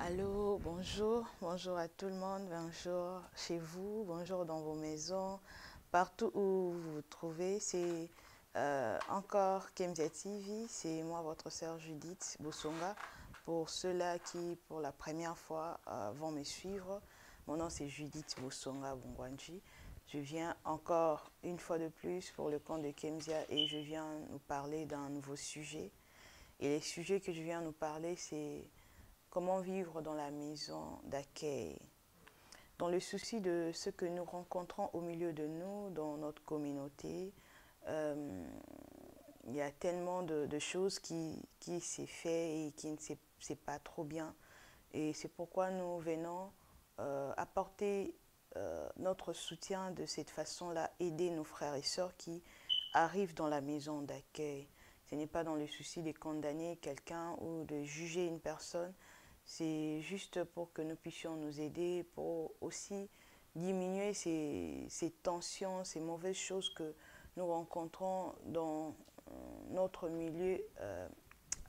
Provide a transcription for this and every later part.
Allô, bonjour, bonjour à tout le monde, bonjour chez vous, bonjour dans vos maisons, partout où vous vous trouvez. C'est encore Kemzia TV, c'est moi votre sœur Judith Bosonga. Pour ceux-là qui, pour la première fois, vont me suivre, mon nom c'est Judith Bosonga Bongwanji. Je viens encore une fois de plus pour le compte de Kemzia et je viens nous parler d'un nouveau sujet. Et les sujets que je viens nous parler, c'est comment vivre dans la maison d'accueil. Dans le souci de ce que nous rencontrons au milieu de nous, dans notre communauté, euh, il y a tellement de choses qui s'est fait et qui ne s'est pas trop bien. Et c'est pourquoi nous venons apporter notre soutien de cette façon-là, aider nos frères et sœurs qui arrivent dans la maison d'accueil. Ce n'est pas dans le souci de condamner quelqu'un ou de juger une personne, c'est juste pour que nous puissions nous aider, pour aussi diminuer ces tensions, ces mauvaises choses que nous rencontrons dans notre milieu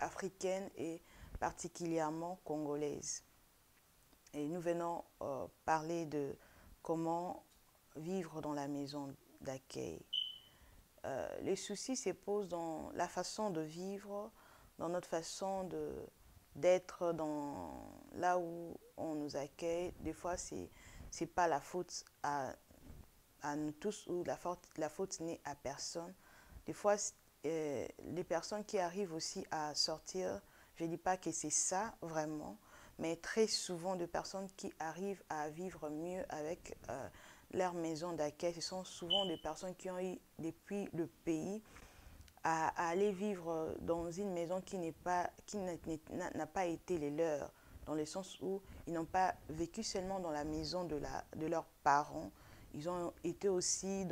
africain et particulièrement congolaise. Et nous venons parler de comment vivre dans la maison d'accueil. Les soucis se posent dans la façon de vivre, dans notre façon d'être dans là où on nous accueille. Des fois, c'est pas la faute à nous tous ou la faute n'est à personne. Des fois, les personnes qui arrivent aussi à sortir, je ne dis pas que c'est ça vraiment, mais très souvent de personnes qui arrivent à vivre mieux avec leur maison d'accueil, ce sont souvent des personnes qui ont eu depuis le pays à aller vivre dans une maison qui n'a pas été les leurs, dans le sens où ils n'ont pas vécu seulement dans la maison de leurs parents, ils ont été aussi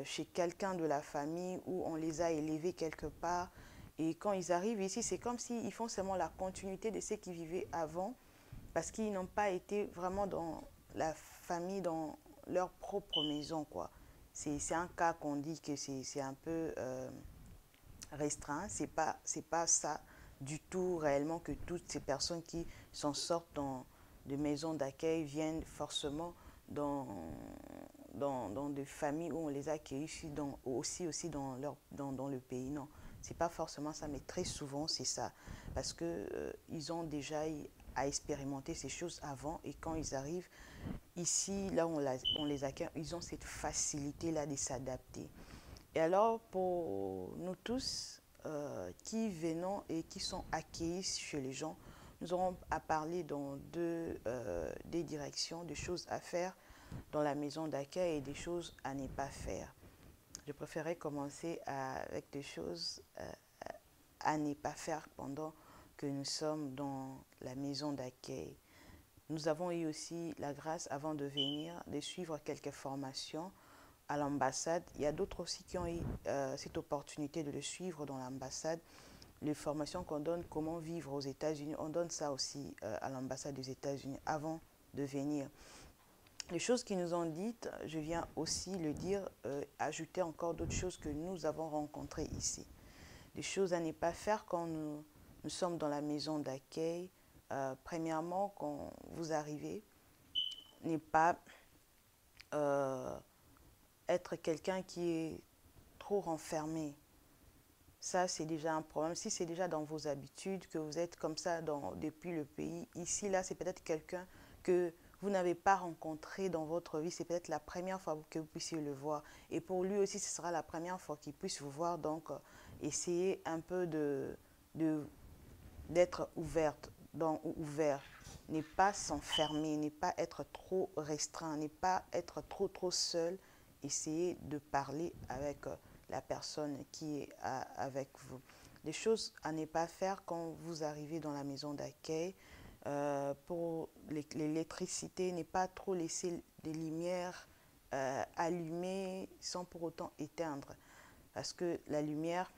chez quelqu'un de la famille où on les a élevés quelque part. Et quand ils arrivent ici, c'est comme s'ils font seulement la continuité de ce qu'ils vivaient avant, parce qu'ils n'ont pas été vraiment dans la famille, dans leur propre maison, quoi. C'est un cas qu'on dit que c'est un peu restreint. C'est pas ça du tout réellement que toutes ces personnes qui s'en sortent de maisons d'accueil viennent forcément dans, dans des familles où on les a accueillis aussi dans le pays. Non, c'est pas forcément ça, mais très souvent c'est ça. Parce que ils ont déjà à expérimenter ces choses avant et quand ils arrivent ici, là où on les accueille, ils ont cette facilité-là de s'adapter. Et alors, pour nous tous qui venons et qui sont accueillis chez les gens, nous aurons à parler dans des directions, des choses à faire dans la maison d'accueil et des choses à ne pas faire. Je préférais commencer avec des choses à ne pas faire pendant que nous sommes dans la maison d'accueil. Nous avons eu aussi la grâce, avant de venir, de suivre quelques formations à l'ambassade. Il y a d'autres aussi qui ont eu cette opportunité de le suivre dans l'ambassade. Les formations qu'on donne, comment vivre aux États-Unis, on donne ça aussi à l'ambassade des États-Unis avant de venir. Les choses qu'ils nous ont dites, je viens aussi le dire, ajouter encore d'autres choses que nous avons rencontrées ici. Des choses à ne pas faire quand nous sommes dans la maison d'accueil. Premièrement, quand vous arrivez, n'est pas être quelqu'un qui est trop renfermé. Ça, c'est déjà un problème. Si c'est déjà dans vos habitudes, que vous êtes comme ça depuis le pays, ici, là, c'est peut-être quelqu'un que vous n'avez pas rencontré dans votre vie. C'est peut-être la première fois que vous puissiez le voir. Et pour lui aussi, ce sera la première fois qu'il puisse vous voir. Donc, essayez un peu d'être ouverte, ou ouvert. Ne pas s'enfermer, ne pas être trop restreint, ne pas être trop seul. Essayez de parler avec la personne qui est avec vous. Des choses à ne pas faire quand vous arrivez dans la maison d'accueil. Pour l'électricité, ne pas trop laisser des lumières allumées sans pour autant éteindre. Parce que la lumière,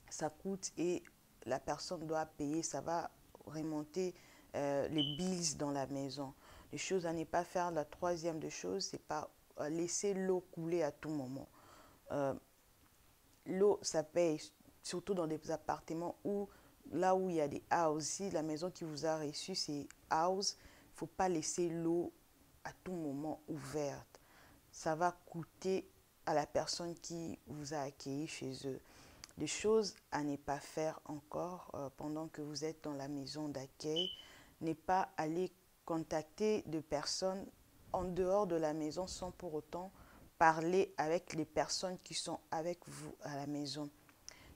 ça coûte et la personne doit payer, ça va remonter les bills dans la maison. Les choses à ne pas faire, la troisième des choses, c'est pas laisser l'eau couler à tout moment. Euh, L'eau, ça paye, surtout dans des appartements où là où il y a des houses, si la maison qui vous a reçu, c'est house, il ne faut pas laisser l'eau à tout moment ouverte. Ça va coûter à la personne qui vous a accueilli chez eux. Des choses à ne pas faire encore pendant que vous êtes dans la maison d'accueil, n'est pas aller contacter de personnes en dehors de la maison sans pour autant parler avec les personnes qui sont avec vous à la maison.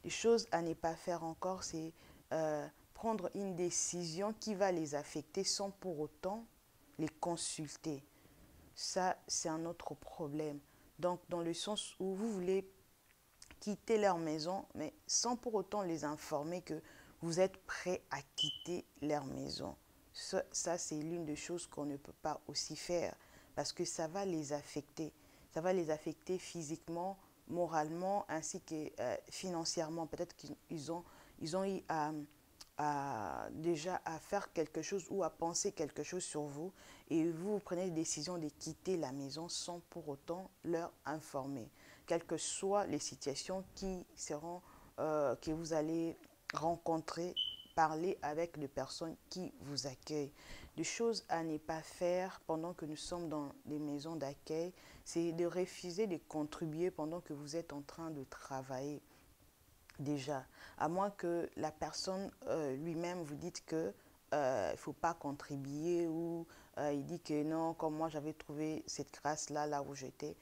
Des choses à ne pas faire encore, c'est prendre une décision qui va les affecter sans pour autant les consulter. Ça, c'est un autre problème. Donc, dans le sens où vous voulez quitter leur maison, mais sans pour autant les informer que vous êtes prêt à quitter leur maison. Ça c'est l'une des choses qu'on ne peut pas aussi faire parce que ça va les affecter. Ça va les affecter physiquement, moralement, ainsi que financièrement. Peut-être ils ont eu déjà à faire quelque chose ou à penser quelque chose sur vous et vous prenez la décision de quitter la maison sans pour autant leur informer, quelles que soient les situations qui seront, que vous allez rencontrer, parler avec les personnes qui vous accueillent. Des choses à ne pas faire pendant que nous sommes dans les maisons d'accueil, c'est de refuser de contribuer pendant que vous êtes en train de travailler. Déjà, à moins que la personne lui-même vous dise que il ne faut pas contribuer ou il dit que non, comme moi j'avais trouvé cette grâce-là, là où j'étais,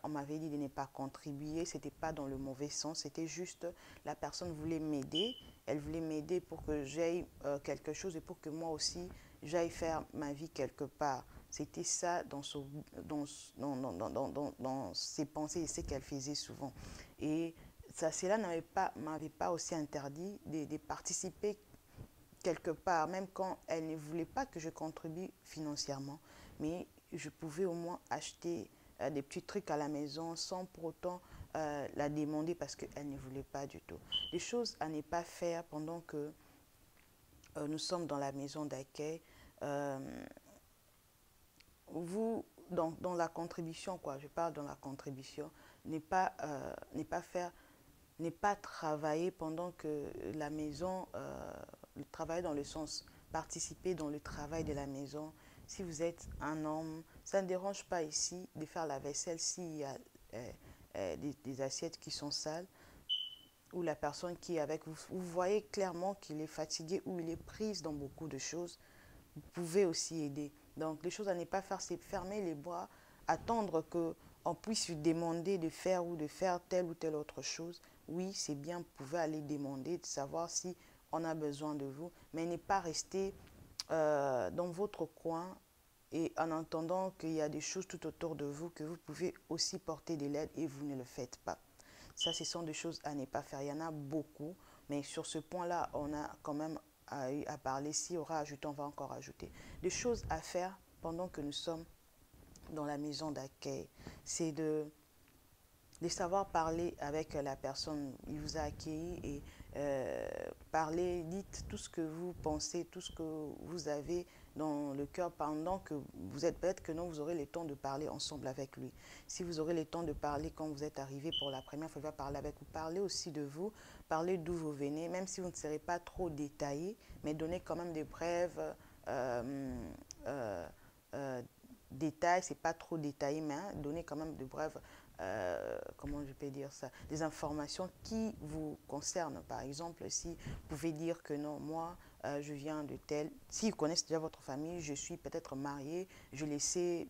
on m'avait dit de ne pas contribuer, ce n'était pas dans le mauvais sens, c'était juste la personne voulait m'aider, elle voulait m'aider pour que j'aille quelque chose et pour que moi aussi j'aille faire ma vie quelque part. C'était ça dans ses pensées et ce qu'elle faisait souvent. Et cela m'avait pas aussi interdit de participer quelque part, même quand elle ne voulait pas que je contribue financièrement. Mais je pouvais au moins acheter des petits trucs à la maison sans pour autant la demander parce qu'elle ne voulait pas du tout. Des choses à ne pas faire pendant que nous sommes dans la maison d'accueil. Euh, dans la contribution, quoi, je parle dans la contribution, n'est pas faire n'est pas travailler pendant que la maison, travailler dans le sens participer dans le travail de la maison. Si vous êtes un homme, ça ne dérange pas ici de faire la vaisselle s'il y a des assiettes qui sont sales ou la personne qui est avec vous, vous voyez clairement qu'il est fatigué ou il est pris dans beaucoup de choses, vous pouvez aussi aider. Donc, les choses à ne pas faire, c'est fermer les bras, attendre qu'on puisse lui demander de faire ou de faire telle ou telle autre chose. Oui, c'est bien, vous pouvez aller demander, de savoir si on a besoin de vous, mais ne pas rester dans votre coin et en entendant qu'il y a des choses tout autour de vous que vous pouvez aussi porter de l'aide et vous ne le faites pas. Ça, ce sont des choses à ne pas faire. Il y en a beaucoup, mais sur ce point-là, on a quand même à parler. S'il y aura ajouté, on va encore ajouter. Des choses à faire pendant que nous sommes dans la maison d'accueil, c'est de savoir parler avec la personne qui vous a accueilli et parler, dites tout ce que vous pensez, tout ce que vous avez dans le cœur pendant que vous êtes, peut-être que non, vous aurez le temps de parler ensemble avec lui. Si vous aurez le temps de parler quand vous êtes arrivé pour la première fois, il va parler avec vous, parler aussi de vous, parler d'où vous venez, même si vous ne serez pas trop détaillé, mais donner quand même des brèves euh, euh, détails, c'est pas trop détaillé, mais hein, donner quand même de brèves comment je peux dire ça, des informations qui vous concernent. Par exemple, si vous pouvez dire que non, moi, je viens de tel, s'ils connaissent déjà votre famille, je suis peut-être mariée, je laissé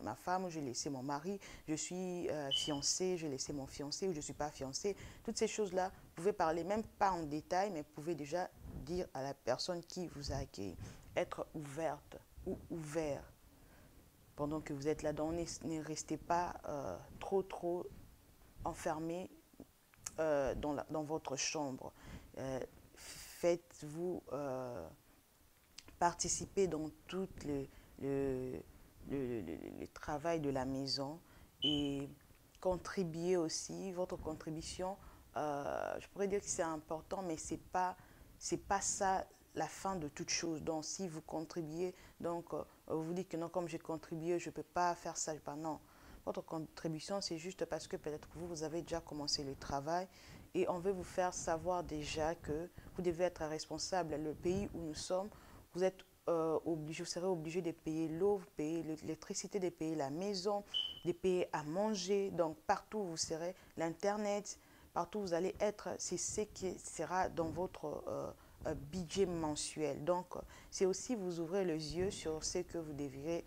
ma femme, je laissé mon mari, je suis fiancée, je laissé mon fiancé ou je ne suis pas fiancée. Toutes ces choses-là, vous pouvez parler, même pas en détail, mais vous pouvez déjà dire à la personne qui vous a accueilli. Être ouverte ou ouvert pendant que vous êtes là-dedans. Ne restez pas trop enfermé dans votre chambre. Faites-vous participer dans tout le travail de la maison et contribuer aussi. Votre contribution, je pourrais dire que c'est important, mais c'est pas ça la fin de toute chose. Donc, si vous contribuez, donc vous dites que non, comme j'ai contribué, je ne peux pas faire ça. Non, votre contribution, c'est juste parce que peut-être que vous avez déjà commencé le travail et on veut vous faire savoir déjà que vous devez être responsable. Le pays où nous sommes, vous êtes obligé, vous serez obligé de payer l'eau, vous payez l'électricité, de payer la maison, de payer à manger. Donc partout où vous serez, l'Internet, partout où vous allez être, c'est ce qui sera dans votre budget mensuel. Donc c'est aussi vous ouvrir les yeux sur ce que vous devriez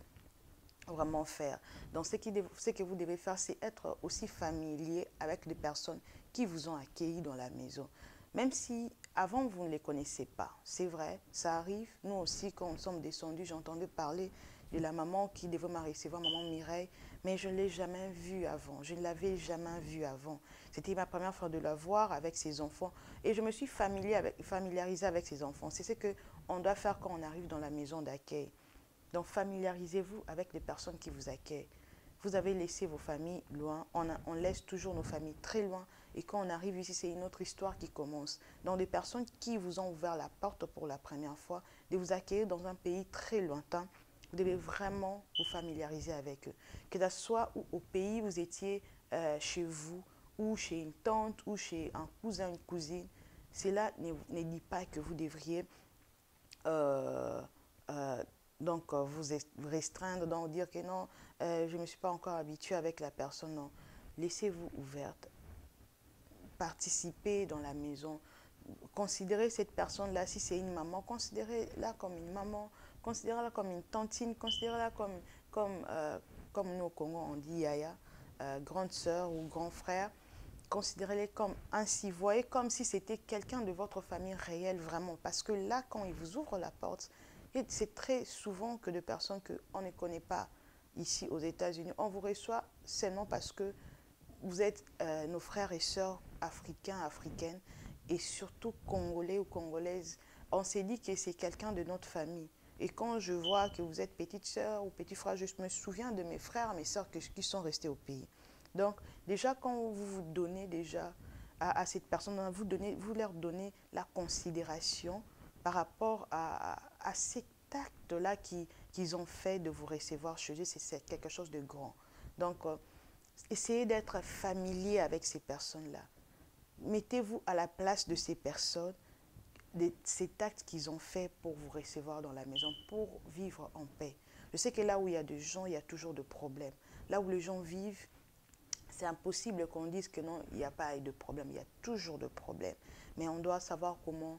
vraiment faire. Donc ce que vous devez faire, c'est être aussi familier avec les personnes qui vous ont accueilli dans la maison. Même si avant vous ne les connaissez pas, c'est vrai, ça arrive. Nous aussi, quand nous sommes descendus, j'entendais parler de la maman qui devait me recevoir, maman Mireille, mais je ne l'ai jamais vue avant. Je ne l'avais jamais vue avant. C'était ma première fois de la voir avec ses enfants et je me suis familiarisée avec ses enfants. C'est ce qu'on doit faire quand on arrive dans la maison d'accueil. Donc, familiarisez-vous avec les personnes qui vous accueillent. Vous avez laissé vos familles loin, on laisse toujours nos familles très loin. Et quand on arrive ici, c'est une autre histoire qui commence. Donc, des personnes qui vous ont ouvert la porte pour la première fois, de vous accueillir dans un pays très lointain, vous devez vraiment vous familiariser avec eux. Que ce soit au pays où vous étiez chez vous, ou chez une tante, ou chez un cousin, une cousine, cela ne dit pas que vous devriez euh, euh, vous restreindre, donc dire que non, je ne me suis pas encore habituée avec la personne. Non, laissez-vous ouverte, participez dans la maison, considérez cette personne-là, si c'est une maman, considérez-la comme une maman, considérez-la comme une tantine, considérez-la comme nous au Congo on dit yaya, grande sœur ou grand frère. Considérez-les comme ainsi, voyez comme si c'était quelqu'un de votre famille réelle vraiment. Parce que là, quand il vous ouvre la porte, c'est très souvent que de personnes qu'on ne connaît pas ici aux États-Unis, on vous reçoit seulement parce que vous êtes nos frères et sœurs africains, africaines, et surtout congolais ou congolaises. On s'est dit que c'est quelqu'un de notre famille. Et quand je vois que vous êtes petite sœur ou petit frère, je me souviens de mes frères, mes sœurs qui sont restés au pays. Donc, déjà, quand vous vous donnez déjà à cette personne, vous leur donnez la considération par rapport à cet acte-là qu'ils ont fait de vous recevoir chez eux, c'est quelque chose de grand. Donc, essayez d'être familier avec ces personnes-là. Mettez-vous à la place de ces personnes, de cet acte qu'ils ont fait pour vous recevoir dans la maison, pour vivre en paix. Je sais que là où il y a des gens, il y a toujours des problèmes. Là où les gens vivent, c'est impossible qu'on dise que non, il n'y a pas de problème. Il y a toujours de problèmes. Mais on doit savoir comment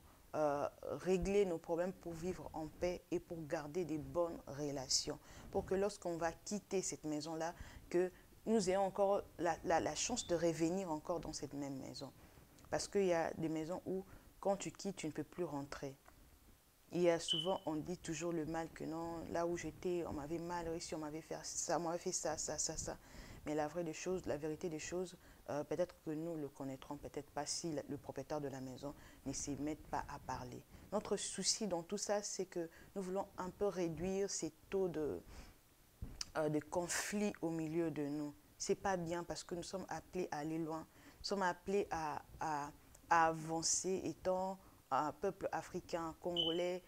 régler nos problèmes pour vivre en paix et pour garder des bonnes relations. Pour que lorsqu'on va quitter cette maison-là, que nous ayons encore la chance de revenir encore dans cette même maison. Parce qu'il y a des maisons où, quand tu quittes, tu ne peux plus rentrer. Il y a souvent, on dit toujours le mal que non, là où j'étais, on m'avait mal réussi, on m'avait fait ça, ça. Mais la vraie des choses, la vérité des choses, peut-être que nous le connaîtrons, peut-être pas si le propriétaire de la maison ne s'y met pas à parler. Notre souci dans tout ça, c'est que nous voulons un peu réduire ces taux de conflit au milieu de nous. C'est pas bien parce que nous sommes appelés à aller loin. Nous sommes appelés à avancer étant un peuple africain, congolais.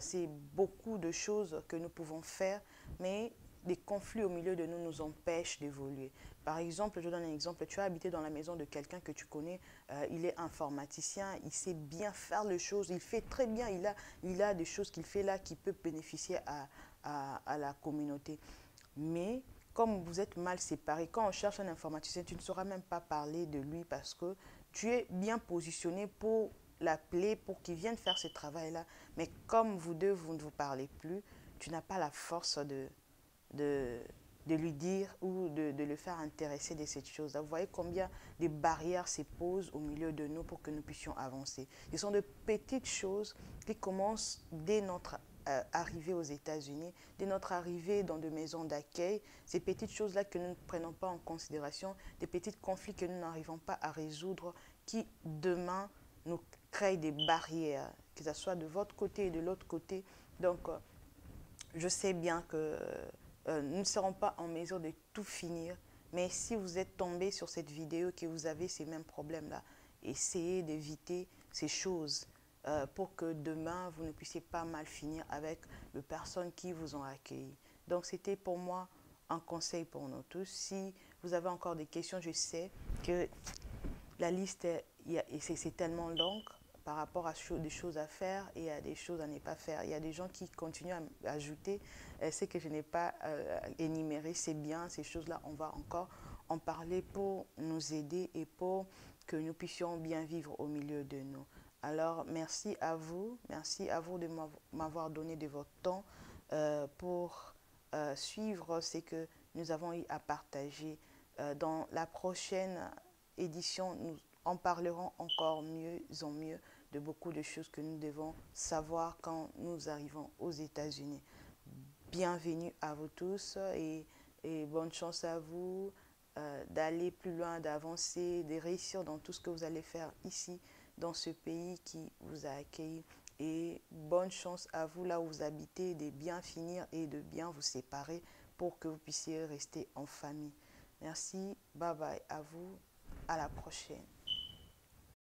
C'est beaucoup de choses que nous pouvons faire, mais des conflits au milieu de nous nous empêchent d'évoluer. Par exemple, je donne un exemple, tu as habité dans la maison de quelqu'un que tu connais, il est informaticien, il sait bien faire les choses, il fait très bien, il a des choses qu'il fait là qui peuvent bénéficier à la communauté. Mais comme vous êtes mal séparés, quand on cherche un informaticien, tu ne sauras même pas parler de lui parce que tu es bien positionné pour l'appeler, pour qu'il vienne faire ce travail-là. Mais comme vous deux, vous ne vous parlez plus, tu n'as pas la force de, de lui dire ou de le faire intéresser de cette chose-là. Vous voyez combien de barrières se posent au milieu de nous pour que nous puissions avancer. Ce sont de petites choses qui commencent dès notre arrivée aux États-Unis, dès notre arrivée dans des maisons d'accueil, ces petites choses-là que nous ne prenons pas en considération, des petits conflits que nous n'arrivons pas à résoudre, qui demain nous créent des barrières, que ce soit de votre côté et de l'autre côté. Donc, je sais bien que nous ne serons pas en mesure de tout finir, mais si vous êtes tombé sur cette vidéo, que vous avez ces mêmes problèmes-là, essayez d'éviter ces choses pour que demain, vous ne puissiez pas mal finir avec les personnes qui vous ont accueilli. Donc, c'était pour moi un conseil pour nous tous. Si vous avez encore des questions, je sais que la liste et c'est tellement long par rapport à des choses à faire et à des choses à ne pas faire. Il y a des gens qui continuent à ajouter ce que je n'ai pas énuméré, c'est bien, ces choses-là, on va encore en parler pour nous aider et pour que nous puissions bien vivre au milieu de nous. Alors, merci à vous de m'avoir donné de votre temps pour suivre ce que nous avons eu à partager. Dans la prochaine édition, nous en parlerons encore mieux en mieux de beaucoup de choses que nous devons savoir quand nous arrivons aux États-Unis. Bienvenue à vous tous et bonne chance à vous d'aller plus loin, d'avancer, de réussir dans tout ce que vous allez faire ici, dans ce pays qui vous a accueilli. Et bonne chance à vous là où vous habitez, de bien finir et de bien vous séparer pour que vous puissiez rester en famille. Merci, bye bye à vous, à la prochaine.